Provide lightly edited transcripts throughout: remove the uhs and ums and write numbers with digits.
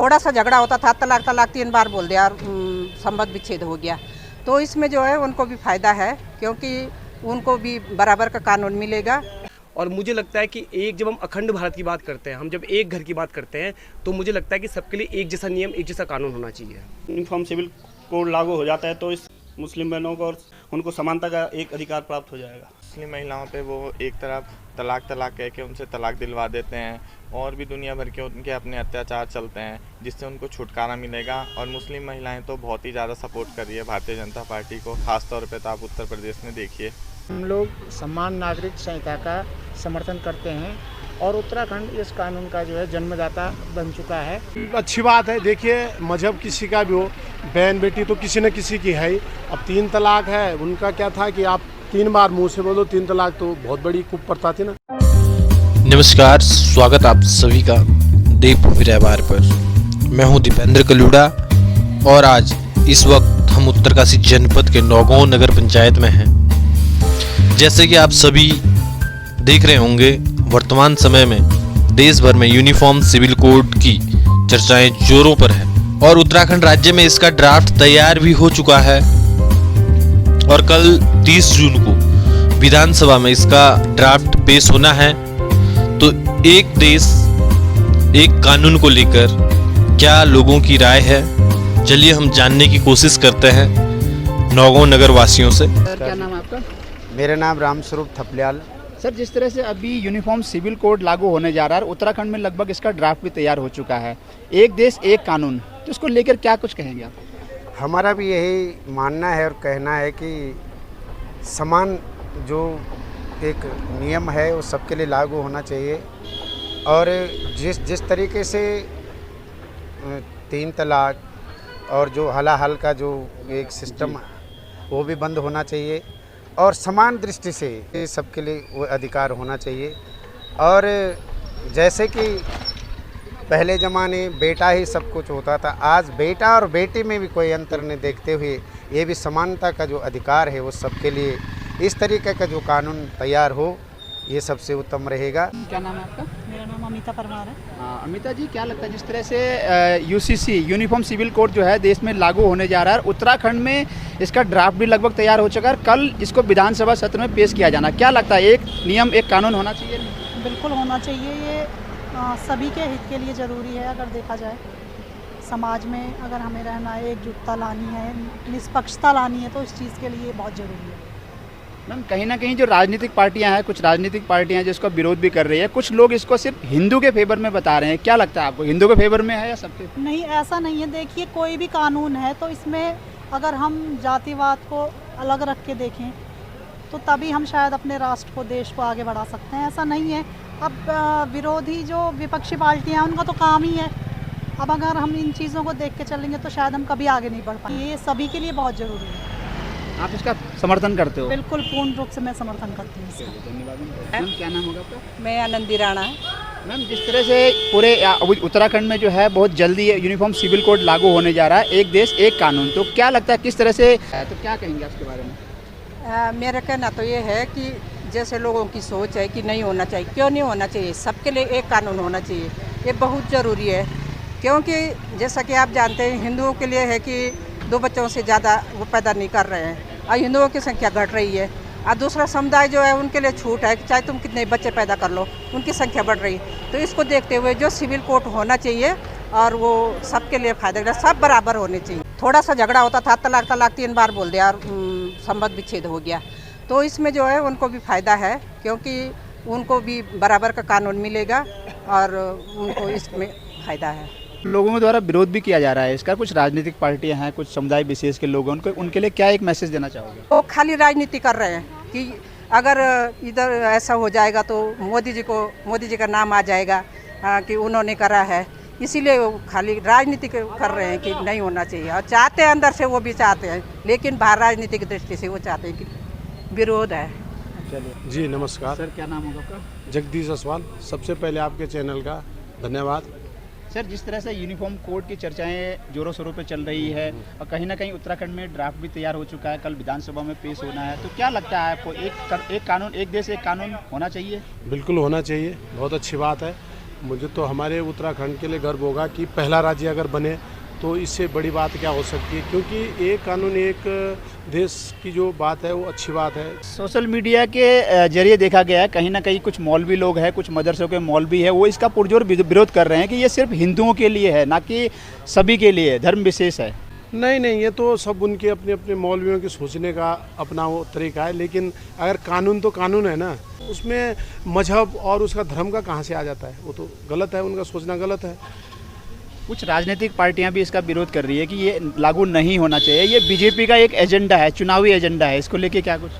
थोड़ा सा झगड़ा होता था, तलाक तलाक 3 बार बोल दिया और संबंध विच्छेद हो गया। तो इसमें जो है उनको भी फायदा है, क्योंकि उनको भी बराबर का कानून मिलेगा। और मुझे लगता है कि जब हम अखंड भारत की बात करते हैं, हम जब एक घर की बात करते हैं, तो मुझे लगता है कि सबके लिए एक जैसा नियम, एक जैसा कानून होना चाहिए। यूनिफॉर्म सिविल कोड लागू हो जाता है तो इस मुस्लिम बहनों को और उनको समानता का एक अधिकार प्राप्त हो जाएगा। मुस्लिम महिलाओं पे वो एक तरफ तलाक कह के उनसे तलाक दिलवा देते हैं और भी दुनिया भर के उनके अपने अत्याचार चलते हैं, जिससे उनको छुटकारा मिलेगा। और मुस्लिम महिलाएं तो बहुत ही ज़्यादा सपोर्ट कर रही है भारतीय जनता पार्टी को, खासतौर पे तो आप उत्तर प्रदेश में देखिए। हम लोग समान नागरिक संहिता का समर्थन करते हैं और उत्तराखंड इस कानून का जो है जन्मदाता बन चुका है। अच्छी बात है। देखिए, मजहब किसी का भी हो, बहन बेटी तो किसी न किसी की है ही। अब 3 तलाक है, उनका क्या था कि आप 3 बार मुंह से बोलो 3 तलाक, तो बहुत बड़ी कुप्रथा थी ना। नमस्कार, स्वागत आप सभी का देवभूमि रायबार पर। मैं हूं दीपेंद्र कलूड़ा और आज इस वक्त हम उत्तरकाशी जनपद के नौगांव नगर पंचायत में हैं। जैसे कि आप सभी देख रहे होंगे, वर्तमान समय में देश भर में यूनिफॉर्म सिविल कोड की चर्चाएं जोरों पर है और उत्तराखंड राज्य में इसका ड्राफ्ट तैयार भी हो चुका है और कल 30 जून को विधानसभा में इसका ड्राफ्ट पेश होना है। तो एक देश एक कानून को लेकर क्या लोगों की राय है, चलिए हम जानने की कोशिश करते हैं नौगांव नगर वासियों से। सर, क्या नाम है आपका? मेरा नाम रामस्वरूप थपलियाल। सर, जिस तरह से अभी यूनिफॉर्म सिविल कोड लागू होने जा रहा है, उत्तराखंड में लगभग इसका ड्राफ्ट भी तैयार हो चुका है। एक देश एक कानून, तो इसको लेकर क्या कुछ कहेंगे आप? हमारा भी यही मानना है और कहना है कि समान जो एक नियम है वो सबके लिए लागू होना चाहिए। और जिस तरीके से 3 तलाक और जो हलाहल का जो एक सिस्टम वो भी बंद होना चाहिए और समान दृष्टि से सबके लिए वो अधिकार होना चाहिए। और जैसे कि पहले ज़माने बेटा ही सब कुछ होता था, आज बेटा और बेटी में भी कोई अंतर नहीं देखते हुए ये भी समानता का जो अधिकार है वो सबके लिए, इस तरीके का जो कानून तैयार हो, ये सबसे उत्तम रहेगा। क्या नाम है आपका? मेरा नाम अमिता परमार है। अमिता जी, क्या लगता है जिस तरह से यूसीसी यूनिफॉर्म सिविल कोड जो है देश में लागू होने जा रहा है, उत्तराखंड में इसका ड्राफ्ट भी लगभग तैयार हो चुका है, कल इसको विधानसभा सत्र में पेश किया जाना, क्या लगता है एक नियम एक कानून होना चाहिए? बिल्कुल होना चाहिए। ये सभी के हित के लिए ज़रूरी है। अगर देखा जाए समाज में अगर हमें रहना है, एकजुटता लानी है, निष्पक्षता लानी है, तो इस चीज़ के लिए बहुत ज़रूरी है। मैम, कहीं ना कहीं जो राजनीतिक पार्टियां हैं, कुछ राजनीतिक पार्टियां जिसका विरोध भी कर रही है, कुछ लोग इसको सिर्फ हिंदू के फेवर में बता रहे हैं, क्या लगता है आपको, हिंदू के फेवर में है या सबके? नहीं, ऐसा नहीं है। देखिए, कोई भी कानून है तो इसमें अगर हम जातिवाद को अलग रख के देखें तो तभी हम शायद अपने राष्ट्र को, देश को आगे बढ़ा सकते हैं। ऐसा नहीं है। अब विरोधी जो विपक्षी पार्टियाँ हैं उनका तो काम ही है। अब अगर हम इन चीज़ों को देख के चलेंगे तो शायद हम कभी आगे नहीं बढ़ पाएंगे। ये सभी के लिए बहुत ज़रूरी है। आप इसका समर्थन करते हो? बिल्कुल, पूर्ण रूप से मैं समर्थन करती हूँ इसका। धन्यवाद। मैम, क्या नाम होगा आपका? मैं आनंदी राणा है। मैम, जिस तरह से पूरे उत्तराखंड में जो है बहुत जल्दी यूनिफॉर्म सिविल कोड लागू होने जा रहा है, एक देश एक कानून, तो क्या लगता है किस तरह से, तो क्या कहेंगे आपके बारे में? मेरा कहना तो ये है कि जैसे लोगों की सोच है कि नहीं होना चाहिए, क्यों नहीं होना चाहिए, सबके लिए एक कानून होना चाहिए। ये बहुत ज़रूरी है, क्योंकि जैसा कि आप जानते हैं हिंदुओं के लिए है कि 2 बच्चों से ज़्यादा वो पैदा नहीं कर रहे हैं और हिंदुओं की संख्या घट रही है। और दूसरा समुदाय जो है उनके लिए छूट है कि चाहे तुम कितने बच्चे पैदा कर लो, उनकी संख्या बढ़ रही है। तो इसको देखते हुए जो सिविल कोड होना चाहिए और वो सबके लिए फायदा, सब बराबर होने चाहिए। थोड़ा सा झगड़ा होता था, तलाक तलाक 3 बार बोल दिया और संबंध विच्छेद हो गया। तो इसमें जो है उनको भी फायदा है, क्योंकि उनको भी बराबर का कानून मिलेगा और उनको इसमें फायदा है। लोगों के द्वारा विरोध भी किया जा रहा है इसका, कुछ राजनीतिक पार्टियां हैं, कुछ समुदाय विशेष के लोग, उनके लिए क्या एक मैसेज देना चाहोगे? वो खाली राजनीति कर रहे हैं कि अगर इधर ऐसा हो जाएगा तो मोदी जी का नाम आ जाएगा कि उन्होंने करा है, इसीलिए वो खाली राजनीति कर रहे हैं कि नहीं होना चाहिए। और चाहते हैं, अंदर से वो भी चाहते हैं, लेकिन बाहर राजनीतिक दृष्टि से वो चाहते हैं कि विरोध है। चलिए जी, नमस्कार सर, क्या नाम होगा आपका? जगदीश असवाल। सबसे पहले आपके चैनल का धन्यवाद। सर, जिस तरह से यूनिफॉर्म कोड की चर्चाएं जोरों शोरों पे चल रही है और कहीं ना कहीं उत्तराखंड में ड्राफ्ट भी तैयार हो चुका है, कल विधानसभा में पेश होना है, तो क्या लगता है आपको एक कानून, एक देश एक कानून होना चाहिए? बिल्कुल होना चाहिए, बहुत अच्छी बात है। मुझे तो हमारे उत्तराखंड के लिए गर्व होगा कि पहला राज्य अगर बने तो इससे बड़ी बात क्या हो सकती है, क्योंकि एक कानून एक देश की जो बात है वो अच्छी बात है। सोशल मीडिया के जरिए देखा गया है कहीं ना कहीं कुछ मौलवी लोग हैं, कुछ मदरसों के मौलवी है, वो इसका पुरजोर विरोध कर रहे हैं कि ये सिर्फ हिंदुओं के लिए है, ना कि सभी के लिए, धर्म विशेष है। नहीं, ये तो सब उनके अपने अपने मौलवियों के सोचने का अपना वो तरीका है, लेकिन अगर कानून तो कानून है ना, उसमें मजहब और उसका धर्म का कहाँ से आ जाता है, वो तो गलत है, उनका सोचना गलत है। कुछ राजनीतिक पार्टियां भी इसका विरोध कर रही है कि ये लागू नहीं होना चाहिए, ये बीजेपी का एक एजेंडा है, चुनावी एजेंडा है, इसको लेके क्या कुछ?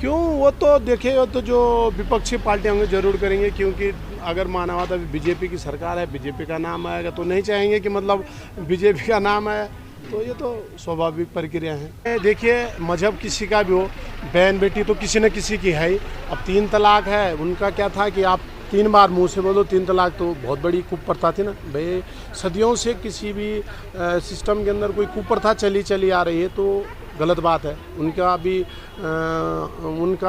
क्यों, वो तो देखिए, वो तो जो विपक्षी पार्टियां होंगे जरूर करेंगे, क्योंकि अगर माना हुआ था बीजेपी की सरकार है, बीजेपी का नाम आएगा तो नहीं चाहेंगे कि मतलब बीजेपी का नाम आए, तो ये तो स्वाभाविक प्रक्रिया है। देखिए, मजहब किसी का भी हो, बहन बेटी तो किसी न किसी की है ही। अब 3 तलाक है, उनका क्या था कि आप 3 बार मुंह से बोलो 3 तलाक, तो बहुत बड़ी कुप्रथा थी ना भाई। सदियों से किसी भी सिस्टम के अंदर कोई कुप्रथा चली आ रही है तो गलत बात है। उनका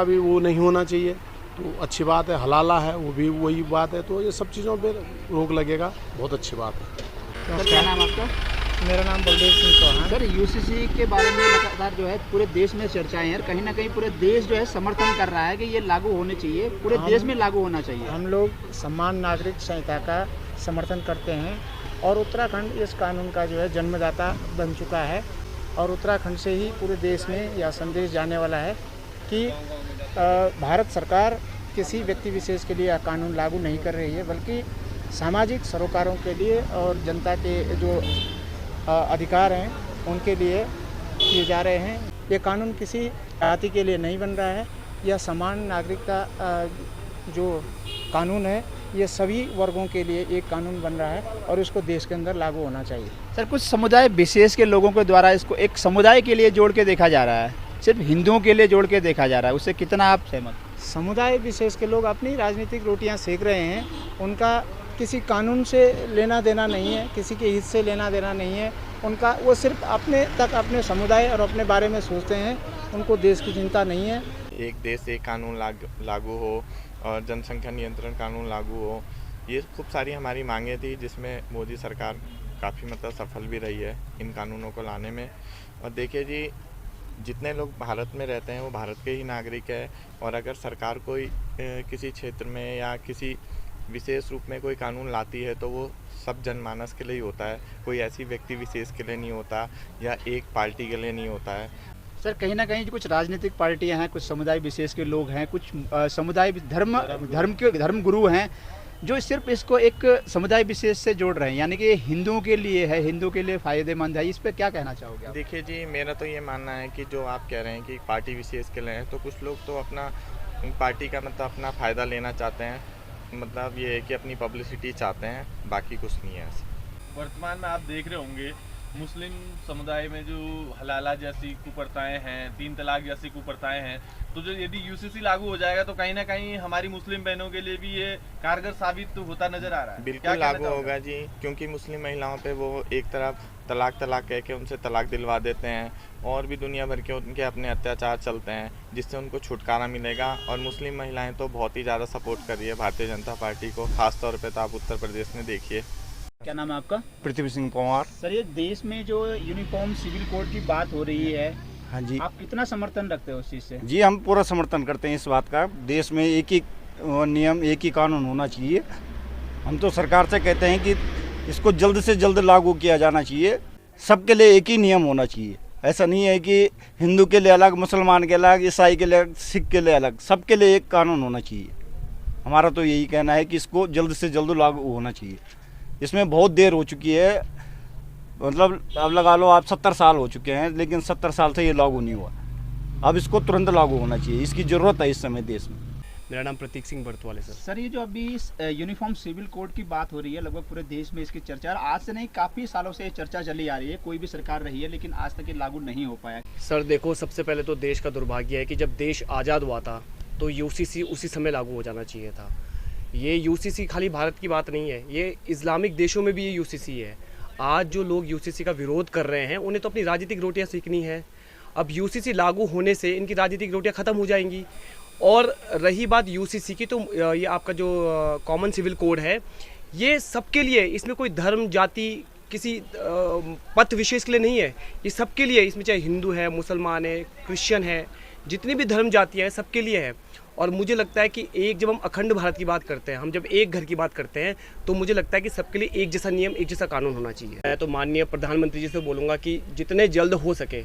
भी वो नहीं होना चाहिए, तो अच्छी बात है। हलाला है, वो भी वही बात है, तो ये सब चीज़ों पे रोक लगेगा, बहुत अच्छी बात है। सर, क्या नाम आपका? मेरा नाम बलदेव सिंह चौहान। सर, यूसीसी के बारे में लगातार जो है पूरे देश में चर्चाएं हैं, कहीं ना कहीं पूरे देश जो है समर्थन कर रहा है कि ये लागू होने चाहिए, पूरे देश में लागू होना चाहिए। हम लोग समान नागरिक संहिता का समर्थन करते हैं और उत्तराखंड इस कानून का जो है जन्मदाता बन चुका है, और उत्तराखंड से ही पूरे देश में यह संदेश जाने वाला है कि भारत सरकार किसी व्यक्ति विशेष के लिए यह कानून लागू नहीं कर रही है, बल्कि सामाजिक सरोकारों के लिए और जनता के जो अधिकार हैं उनके लिए किए जा रहे हैं। ये कानून किसी जाति के लिए नहीं बन रहा है, यह समान नागरिकता जो कानून है ये सभी वर्गों के लिए एक कानून बन रहा है और इसको देश के अंदर लागू होना चाहिए। सर, कुछ समुदाय विशेष के लोगों के द्वारा इसको एक समुदाय के लिए जोड़ के देखा जा रहा है, सिर्फ हिंदुओं के लिए जोड़ के देखा जा रहा है, उससे कितना आप सहमत? समुदाय विशेष के लोग अपनी राजनीतिक रोटियां सेक रहे हैं, उनका किसी कानून से लेना देना नहीं है, किसी के हित से लेना देना नहीं है उनका। वो सिर्फ अपने तक, अपने समुदाय और अपने बारे में सोचते हैं, उनको देश की चिंता नहीं है। एक देश एक कानून लागू हो और जनसंख्या नियंत्रण कानून लागू हो, ये खूब सारी हमारी मांगें थी, जिसमें मोदी सरकार काफ़ी मतलब सफल भी रही है इन कानूनों को लाने में। और देखिए जी, जितने लोग भारत में रहते हैं वो भारत के ही नागरिक है, और अगर सरकार कोई किसी क्षेत्र में या किसी विशेष रूप में कोई कानून लाती है तो वो सब जनमानस के लिए ही होता है, कोई ऐसी व्यक्ति विशेष के लिए नहीं होता या एक पार्टी के लिए नहीं होता है। सर, कहीं ना कहीं कुछ राजनीतिक पार्टियां हैं, कुछ समुदाय विशेष के लोग हैं, कुछ समुदाय धर्म गुरु हैं जो सिर्फ इसको एक समुदाय विशेष से जोड़ रहे हैं, यानी कि हिंदुओं के लिए है, हिंदू के लिए फ़ायदेमंद है। इस पर क्या कहना चाहोगे आप? देखिए जी, मेरा तो ये मानना है कि जो आप कह रहे हैं कि पार्टी विशेष के लिए हैं, तो कुछ लोग तो अपना पार्टी का मतलब अपना फ़ायदा लेना चाहते हैं, मतलब ये है कि अपनी पब्लिसिटी चाहते हैं, बाकी कुछ नहीं है ऐसा। वर्तमान में आप देख रहे होंगे मुस्लिम समुदाय में जो हलाला जैसी कुप्रथाएं हैं, 3 तलाक जैसी कुप्रथाएं हैं, तो जो यदि यूसीसी लागू हो जाएगा तो कहीं ना कहीं हमारी मुस्लिम बहनों के लिए भी ये कारगर साबित होता नजर आ रहा है। बिल्कुल लागू होगा जी, क्योंकि मुस्लिम महिलाओं पे वो एक तरफ तलाक कह के उनसे तलाक दिलवा देते हैं, और भी दुनिया भर के उनके अपने अत्याचार चलते हैं, जिससे उनको छुटकारा मिलेगा। और मुस्लिम महिलाएं तो बहुत ही ज़्यादा सपोर्ट कर रही है भारतीय जनता पार्टी को, खासतौर पे तो आप उत्तर प्रदेश में देखिए। क्या नाम है आपका? पृथ्वी सिंह पंवार। सर, ये देश में जो यूनिफॉर्म सिविल कोड की बात हो रही है, हाँ जी, आप कितना समर्थन रखते हो उस चीज़ से? जी, हम पूरा समर्थन करते हैं इस बात का। देश में एक ही नियम, एक ही कानून होना चाहिए। हम तो सरकार से कहते हैं कि इसको जल्द से जल्द लागू किया जाना चाहिए, सबके लिए एक ही नियम होना चाहिए। ऐसा नहीं है कि हिंदू के लिए अलग, मुसलमान के अलग, ईसाई के लिए, सिख के लिए अलग, सबके लिए एक कानून होना चाहिए। हमारा तो यही कहना है कि इसको जल्द से जल्द लागू होना चाहिए। इसमें बहुत देर हो चुकी है, मतलब अब लगा लो आप 70 साल हो चुके हैं, लेकिन 70 साल से ये लागू नहीं हुआ। अब इसको तुरंत लागू होना चाहिए, इसकी ज़रूरत है इस समय देश में। मेरा नाम प्रतीक सिंह बर्तवाल है सर। सर, ये जो अभी यूनिफॉर्म सिविल कोड की बात हो रही है, लगभग पूरे देश में इसकी चर्चा आज से नहीं काफ़ी सालों से ये चर्चा चली आ रही है, कोई भी सरकार रही है, लेकिन आज तक ये लागू नहीं हो पाया। सर देखो, सबसे पहले तो देश का दुर्भाग्य है कि जब देश आज़ाद हुआ था तो यूसीसी उसी समय लागू हो जाना चाहिए था। ये यूसीसी खाली भारत की बात नहीं है, ये इस्लामिक देशों में भी ये यूसीसी है। आज जो लोग यूसीसी का विरोध कर रहे हैं उन्हें तो अपनी राजनीतिक रोटियां सेकनी है। अब यूसीसी लागू होने से इनकी राजनीतिक रोटियां ख़त्म हो जाएंगी। और रही बात यूसीसी की, तो ये आपका जो कॉमन सिविल कोड है, ये सबके लिए, इसमें कोई धर्म जाति किसी पथ विशेष के लिए नहीं है, ये सबके लिए। इसमें चाहे हिंदू है, मुसलमान है, क्रिश्चियन है, जितनी भी धर्म जातियाँ हैं सबके लिए है। और मुझे लगता है कि जब हम अखंड भारत की बात करते हैं, हम जब एक घर की बात करते हैं, तो मुझे लगता है कि सबके लिए एक जैसा नियम, एक जैसा कानून होना चाहिए। मैं तो माननीय प्रधानमंत्री जी से बोलूँगा कि जितने जल्द हो सके,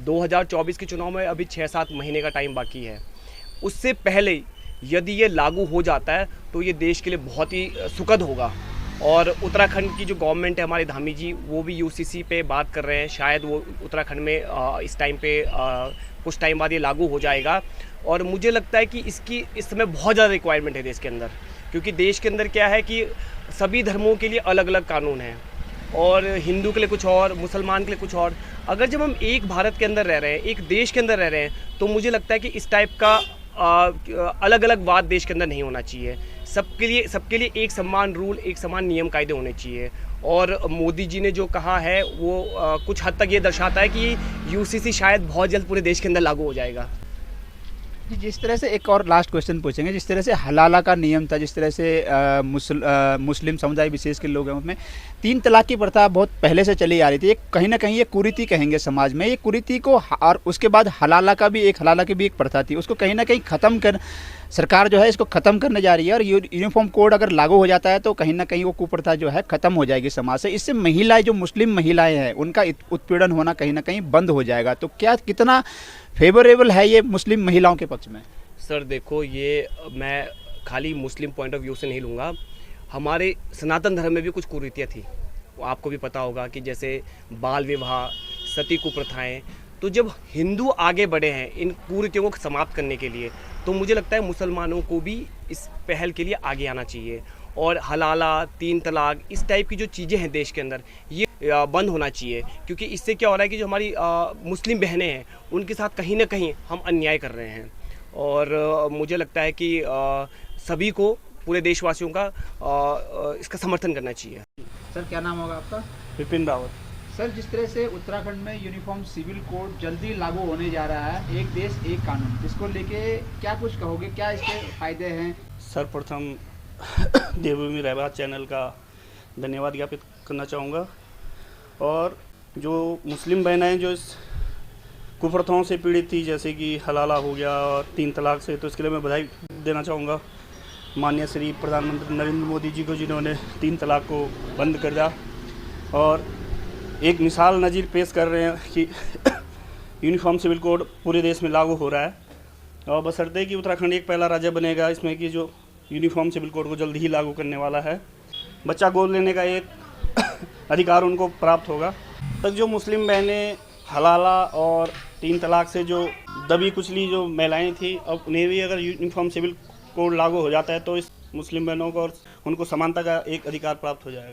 2024 के चुनाव में अभी 6-7 महीने का टाइम बाकी है, उससे पहले यदि ये लागू हो जाता है तो ये देश के लिए बहुत ही सुखद होगा। और उत्तराखंड की जो गवर्नमेंट है हमारे धामी जी, वो भी यूसीसी पे बात कर रहे हैं। शायद वो उत्तराखंड में इस टाइम पे कुछ टाइम बाद ये लागू हो जाएगा। और मुझे लगता है कि इसकी इस समय बहुत ज़्यादा रिक्वायरमेंट है देश के अंदर, क्योंकि देश के अंदर क्या है कि सभी धर्मों के लिए अलग अलग कानून हैं, और हिंदू के लिए कुछ और, मुसलमान के लिए कुछ और। अगर जब हम एक भारत के अंदर रह रहे हैं, एक देश के अंदर रह रहे हैं, तो मुझे लगता है कि इस टाइप का अलग अलग बात देश के अंदर नहीं होना चाहिए। सबके लिए एक समान रूल, एक समान नियम कायदे होने चाहिए। और मोदी जी ने जो कहा है वो कुछ हद तक ये दर्शाता है कि यूसीसी शायद बहुत जल्द पूरे देश के अंदर लागू हो जाएगा। जिस तरह से एक और लास्ट क्वेश्चन पूछेंगे, जिस तरह से हलाला का नियम था, जिस तरह से मुस्लिम समुदाय विशेष के लोग हैं, उसमें 3 तलाक की प्रथा बहुत पहले से चली आ रही थी। एक कहीं ना कहीं ये कुरीति कहेंगे समाज में, ये कुरीति को, और उसके बाद हलाला की भी एक प्रथा थी, उसको कहीं ना कहीं ख़त्म कर सरकार जो है इसको ख़त्म करने जा रही है। और यूनिफॉर्म कोड अगर लागू हो जाता है तो कहीं ना कहीं वो कुप्रथा जो है ख़त्म हो जाएगी समाज से। इससे महिलाएं, जो मुस्लिम महिलाएं हैं, उनका उत्पीड़न होना कहीं ना कहीं बंद हो जाएगा। तो क्या कितना फेवरेबल है ये मुस्लिम महिलाओं के पक्ष में? सर देखो, ये मैं खाली मुस्लिम पॉइंट ऑफ व्यू से नहीं लूँगा, हमारे सनातन धर्म में भी कुछ कुरीतियाँ थी, आपको भी पता होगा कि जैसे बाल विवाह, सती कुप्रथाएँ। तो जब हिंदू आगे बढ़े हैं इन कुरीतियों को समाप्त करने के लिए, तो मुझे लगता है मुसलमानों को भी इस पहल के लिए आगे आना चाहिए। और हलाला, 3 तलाक, इस टाइप की जो चीज़ें हैं देश के अंदर, ये बंद होना चाहिए। क्योंकि इससे क्या हो रहा है कि जो हमारी मुस्लिम बहनें हैं, उनके साथ कहीं ना कहीं हम अन्याय कर रहे हैं। और मुझे लगता है कि सभी को, पूरे देशवासियों का इसका समर्थन करना चाहिए। सर क्या नाम होगा आपका? विपिन रावत। सर, जिस तरह से उत्तराखंड में यूनिफॉर्म सिविल कोड जल्दी लागू होने जा रहा है, एक देश एक कानून, इसको लेके क्या कुछ कहोगे, क्या इसके फायदे हैं? सर्वप्रथम देवभूमि रहबाज चैनल का धन्यवाद ज्ञापित करना चाहूँगा। और जो मुस्लिम बहनें जो इस कुप्रथाओं से पीड़ित थी, जैसे कि हलाला हो गया और 3 तलाक से, तो इसके लिए मैं बधाई देना चाहूँगा माननीय श्री प्रधानमंत्री नरेंद्र मोदी जी को, जिन्होंने 3 तलाक को बंद कर दिया और एक मिसाल नज़ीर पेश कर रहे हैं कि यूनिफॉर्म सिविल कोड पूरे देश में लागू हो रहा है। और बशर्ते कि उत्तराखंड एक पहला राज्य बनेगा इसमें कि जो यूनिफॉर्म सिविल कोड को जल्द ही लागू करने वाला है। बच्चा गोद लेने का एक अधिकार उनको प्राप्त होगा। तक जो मुस्लिम बहनें हलाला और 3 तलाक से जो दबी कुचली जो महिलाएं थी, अब उन्हें भी अगर यूनिफॉर्म सिविल कोड लागू हो जाता है तो इस मुस्लिम बहनों को और उनको समानता का एक अधिकार प्राप्त हो जाएगा।